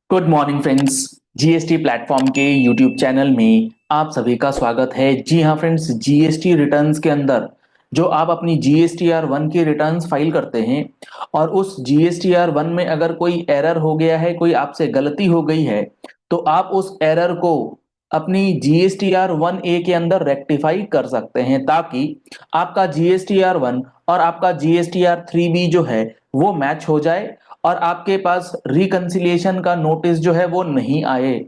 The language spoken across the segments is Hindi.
Good morning friends. GST platform के यूट्यूब चैनल में आप सभी का स्वागत है। जी हाँ फ्रेंड्स, जीएसटी रिटर्न्स के अंदर जो आप अपनी जीएसटीआर वन की रिटर्न्स फाइल करते हैं और उस जीएसटीआर वन में अगर कोई एरर हो गया है, कोई आपसे गलती हो गई है, तो आप उस एरर को अपनी जीएसटीआर वन ए के अंदर रेक्टिफाई कर सकते हैं ताकि आपका जीएसटीआर वन और आपका जीएसटीआर थ्री बी जो है वो मैच हो जाए और आपके पास रिकंसिलिएशन का नोटिस जो है वो नहीं आए।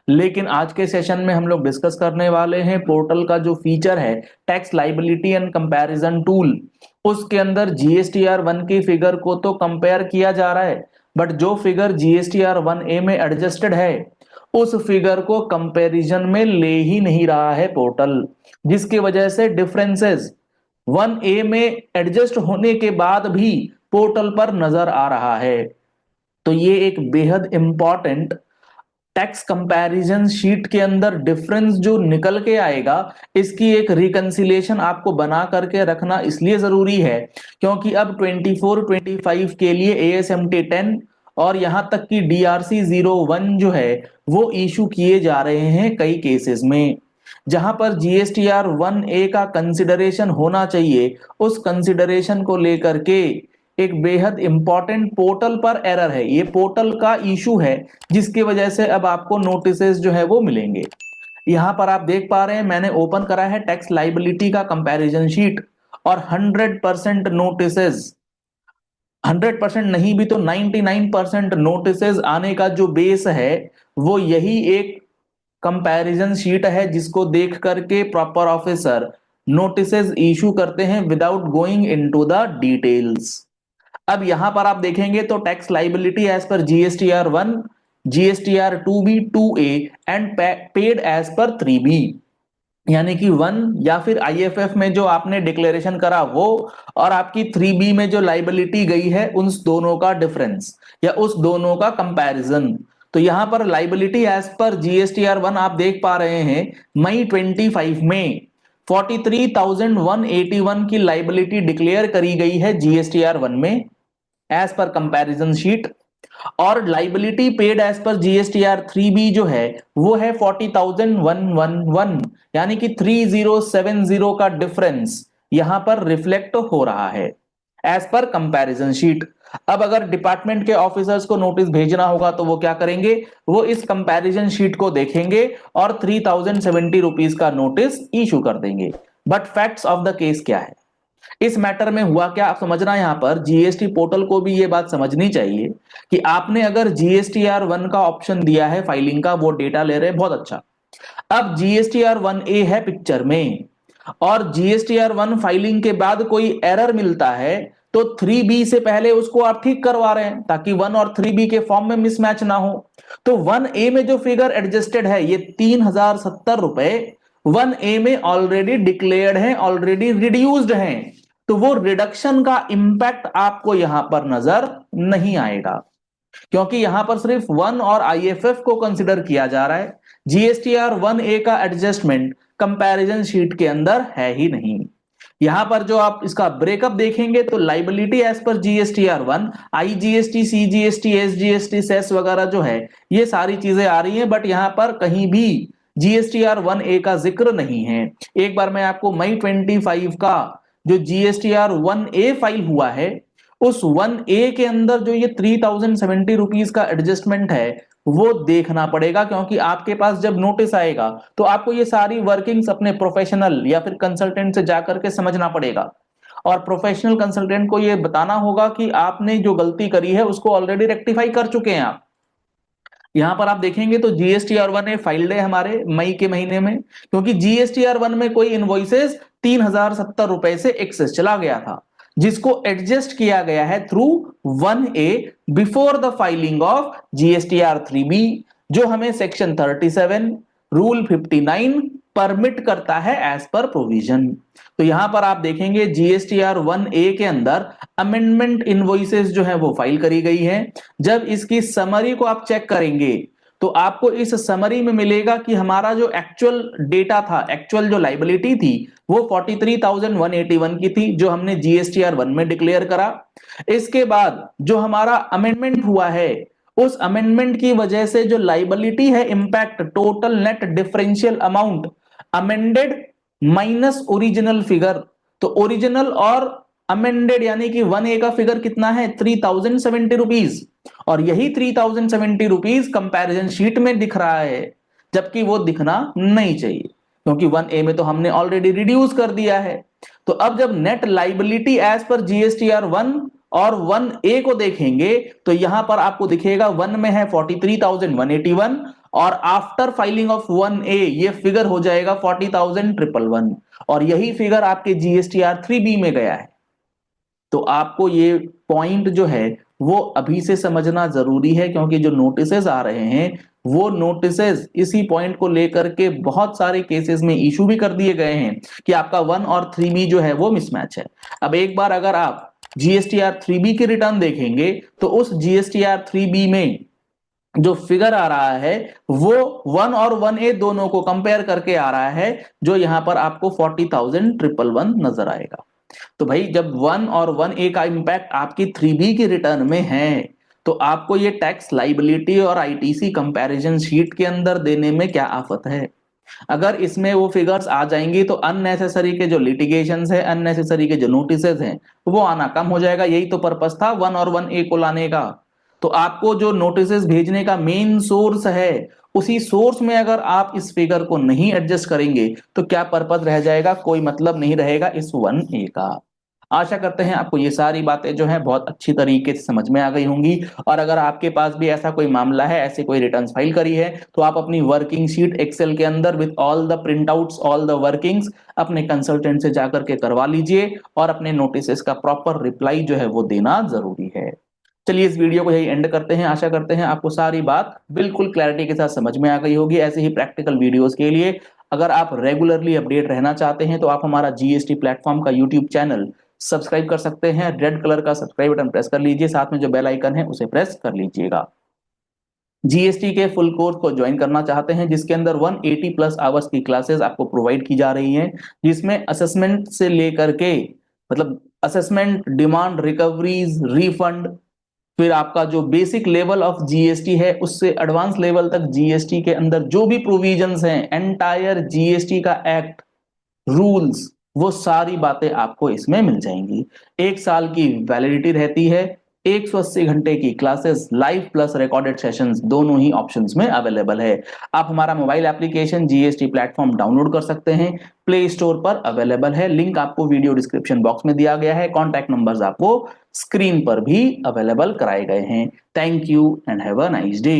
लेकिन आज के सेशन में हम लोग डिस्कस करने वाले हैं पोर्टल का जो फीचर है tax liability and comparison tool. उसके अंदर जीएसटीआर वन की फिगर को तो कंपेयर किया जा रहा है, बट जो फिगर जीएसटीआर वन ए में एडजस्टेड है उस फिगर को कंपैरिजन में ले ही नहीं रहा है पोर्टल, जिसकी वजह से डिफरेंसेस वन ए में एडजस्ट होने के बाद भी पोर्टल पर नजर आ रहा है। तो ये एक बेहद इंपॉर्टेंट टैक्स कंपैरिजन शीट के अंदर डिफरेंस जो निकल के आएगा, इसकी एक रिकंसिलिएशन आपको बना करके रखना इसलिए जरूरी है क्योंकि अब 24-25 के लिए एएसएमटी 10 और यहां तक कि डीआरसी 01 जो है वो इशू किए जा रहे हैं कई केसेस में। जहां पर जीएसटीआर वन ए का कंसिडरेशन होना चाहिए, उस कंसिडरेशन को लेकर के एक बेहद इंपॉर्टेंट पोर्टल पर एरर है। ये पोर्टल का इशू है जिसकी वजह से अब आपको नोटिसेस जो है वो मिलेंगे। यहां पर आप देख पा रहे हैं मैंने ओपन करा है टैक्स लाइबिलिटी का कंपैरिजन शीट और 100% नोटिसेस, 100% नहीं भी तो 99% नोटिसेस आने का जो बेस है वो यही एक कंपैरिजन शीट है जिसको देख करके प्रॉपर ऑफिसर नोटिसेस इशू करते हैं without going into the details. अब यहां पर आप देखेंगे तो tax liability as per GSTR one, GSTR two B, two A and paid as per three B, यानी कि वन या फिर आईएफएफ में जो आपने डिक्लेरेशन करा वो और आपकी थ्री बी में जो लाइबिलिटी गई है उन दोनों का डिफरेंस या उस दोनों का कंपैरिजन। तो यहां पर liability as per GSTR one आप देख पा रहे हैं मई 25 में 43,181 की लाइबिलिटी डिक्लेयर करी गई है जीएसटीआर वन में एज पर कंपैरिजन शीट, और liability paid as per GSTR three B जो है वो है 40,111, यानी कि 3070 का डिफरेंस यहां पर रिफ्लेक्ट हो रहा है एज पर कंपैरिजन शीट। अब अगर डिपार्टमेंट के ऑफिसर्स को नोटिस भेजना होगा तो वो क्या करेंगे, वो इस कंपैरिजन शीट को देखेंगे और 3070 रुपीज का नोटिस इशू कर देंगे। But facts of the case क्या है, इस मैटर में हुआ क्या आप समझना। यहां पर जीएसटी पोर्टल को भी ये बात समझनी चाहिए कि आपने अगर जीएसटीआर वन का ऑप्शन दिया है फाइलिंग का, वो डेटा ले रहे हैं, बहुत अच्छा। अब जीएसटीआर वन ए है पिक्चर में और जीएसटीआर वन फाइलिंग के बाद कोई एरर मिलता है तो थ्री बी से पहले उसको आप ठीक करवा रहे हैं ताकि वन और थ्री बी के फॉर्म में मिसमैच ना हो। तो वन ए में जो फिगर एडजस्टेड है ये 3,070 रुपए वन ए में ऑलरेडी डिक्लेयर्ड है, ऑलरेडी रिड्यूस्ड है, तो वो रिडक्शन का इंपैक्ट आपको यहां पर नजर नहीं आएगा क्योंकि यहां पर सिर्फ वन और आईएफएफ को कंसिडर किया जा रहा है। जीएसटीआर वन ए का एडजस्टमेंट कंपैरिजन शीट के अंदर है ही नहीं। यहां पर जो आप इसका ब्रेकअप देखेंगे तो liability as per GSTR one, IGST, CGST, SGST, cess वगैरह जो है ये सारी चीजें आ रही हैं, बट यहां पर कहीं भी जीएसटीआर वन ए का जिक्र नहीं है। एक बार मैं आपको मई 25 का जो जीएसटीआर वन ए फाइल हुआ है उस वन ए के अंदर जो ये 3070 रुपीज का एडजस्टमेंट है वो देखना पड़ेगा क्योंकि आपके पास जब नोटिस आएगा तो आपको ये सारी वर्किंग्स अपने प्रोफेशनल या फिर कंसल्टेंट से जाकर के समझना पड़ेगा और प्रोफेशनल कंसल्टेंट को ये बताना होगा कि आपने जो गलती करी है उसको ऑलरेडी रेक्टिफाई कर चुके हैं आप। यहां पर आप देखेंगे तो जीएसटीआर वन ए फाइल्ड है हमारे मई के महीने में क्योंकि जीएसटीआर वन में कोई इनवॉइसेस 3,070 रुपए से एक्सेस चला गया था जिसको एडजस्ट किया गया है through one A before the filing of GSTR three B, जो हमें सेक्शन 37 रूल 59 परमिट करता है एज पर प्रोविजन। तो यहां पर आप देखेंगे जीएसटीआर वन ए के अंदर अमेंडमेंट इनवॉइसेस जो है वो फाइल करी गई है। जब इसकी समरी को आप चेक करेंगे तो आपको इस समरी में मिलेगा कि हमारा जो एक्चुअल डेटा था, एक्चुअल जो लाइबिलिटी थी वो 43,181 की थी जो हमने जीएसटीआर वन में डिक्लेयर करा। इसके बाद जो हमारा अमेंडमेंट हुआ है उस अमेंडमेंट की वजह से जो लाइबिलिटी है impact total net differential amount amended minus original figure. तो ओरिजिनल और अमेंडेड यानी कि 1A का फिगर कितना है 3070 रुपीज, और यही 3070 रुपीज कंपैरिजन शीट में दिख रहा है, जबकि वो दिखना नहीं चाहिए क्योंकि 1A में तो हमने ऑलरेडी रिड्यूस कर दिया है। तो अब जब net liability as per GSTR 1 और 1A को देखेंगे तो यहां पर आपको दिखेगा 1 में है 43,181 और आफ्टर फाइलिंग ऑफ 1A ये फिगर हो जाएगा 40,111 और यही फिगर आपके जीएसटीआर 3B में गया है। तो आपको ये पॉइंट जो है वो अभी से समझना जरूरी है क्योंकि जो नोटिसेस आ रहे हैं वो नोटिसेस इसी पॉइंट को लेकर के बहुत सारे केसेस में इशू भी कर दिए गए हैं कि आपका 1 और 3B जो है वो मिसमैच है। अब एक बार अगर आप जीएसटीआर 3B की रिटर्न देखेंगे तो उस जीएसटीआर 3B में जो फिगर आ रहा है वो 1 और 1A दोनों को कंपेयर करके आ रहा है, जो यहां पर आपको 40,111 नजर आएगा। तो भाई जब 1 और 1A का इंपैक्ट आपकी 3B की रिटर्न में है तो आपको ये टैक्स लाइबिलिटी और आईटीसी कंपैरिजन शीट के अंदर देने में क्या आफत है। अगर इसमें वो फिगर्स आ जाएंगी तो अननेसेसरी के जो लिटिगेशंस है, अननेसेसरी के जो नोटिसेस हैं वो आना कम हो जाएगा। यही तो पर्पस था 1 और 1A को लाने का। तो आपको जो नोटिसेस भेजने का मेन सोर्स है उसी सोर्स में अगर आप इस फिगर को नहीं एडजस्ट करेंगे तो क्या पर्पस रह जाएगा, कोई मतलब नहीं रहेगा इस 1A का। आशा करते हैं आपको ये सारी बातें जो हैं बहुत अच्छी तरीके से समझ में आ गई होंगी। और अगर आपके पास भी ऐसा कोई मामला है, ऐसे कोई रिटर्न्स फाइल करी है, तो आप अपनी वर्किंग शीट एक्सेल के अंदर with all the printouts all the workings अपने कंसल्टेंट से जाकर के करवा लीजिए और अपने नोटिस का प्रॉपर रिप्लाई जो है वो देना जरूरी है। चलिए इस वीडियो को यही एंड करते हैं। आशा करते हैं आपको सारी बात बिल्कुल क्लैरिटी के साथ समझ में आ गई होगी। ऐसे ही प्रैक्टिकल वीडियोस के लिए अगर आप रेगुलरली अपडेट रहना चाहते हैं तो आप हमारा जीएसटी प्लेटफॉर्म का यूट्यूब चैनल सब्सक्राइब कर सकते हैं। रेड कलर का सब्सक्राइब बटन प्रेस कर लीजिए, साथ में जो बेल आइकन है उसे प्रेस कर लीजिएगा। जीएसटी के फुल कोर्स को ज्वाइन करना चाहते हैं जिसके अंदर 180 प्लस आवर्स की क्लासेस आपको प्रोवाइड की जा रही हैं, जिसमें असेसमेंट से लेकर के मतलब असेसमेंट, डिमांड रिकवरीज, रिफंड, फिर आपका जो बेसिक लेवल ऑफ जीएसटी है उससे एडवांस लेवल तक जीएसटी के अंदर जो भी प्रोविजंस हैं, एंटायर जीएसटी का एक्ट, रूल्स, वो सारी बातें आपको इसमें मिल जाएंगी। 1 साल की वैलिडिटी रहती है। 180 घंटे की classes live plus recorded sessions दोनों ही ऑप्शंस में अवेलेबल है। आप हमारा mobile application GST platform download कर सकते हैं, प्ले स्टोर पर अवेलेबल है। लिंक आपको वीडियो डिस्क्रिप्शन बॉक्स में दिया गया है। कॉन्टैक्ट नंबर्स आपको स्क्रीन पर भी अवेलेबल कराए गए हैं। Thank you and have a nice day.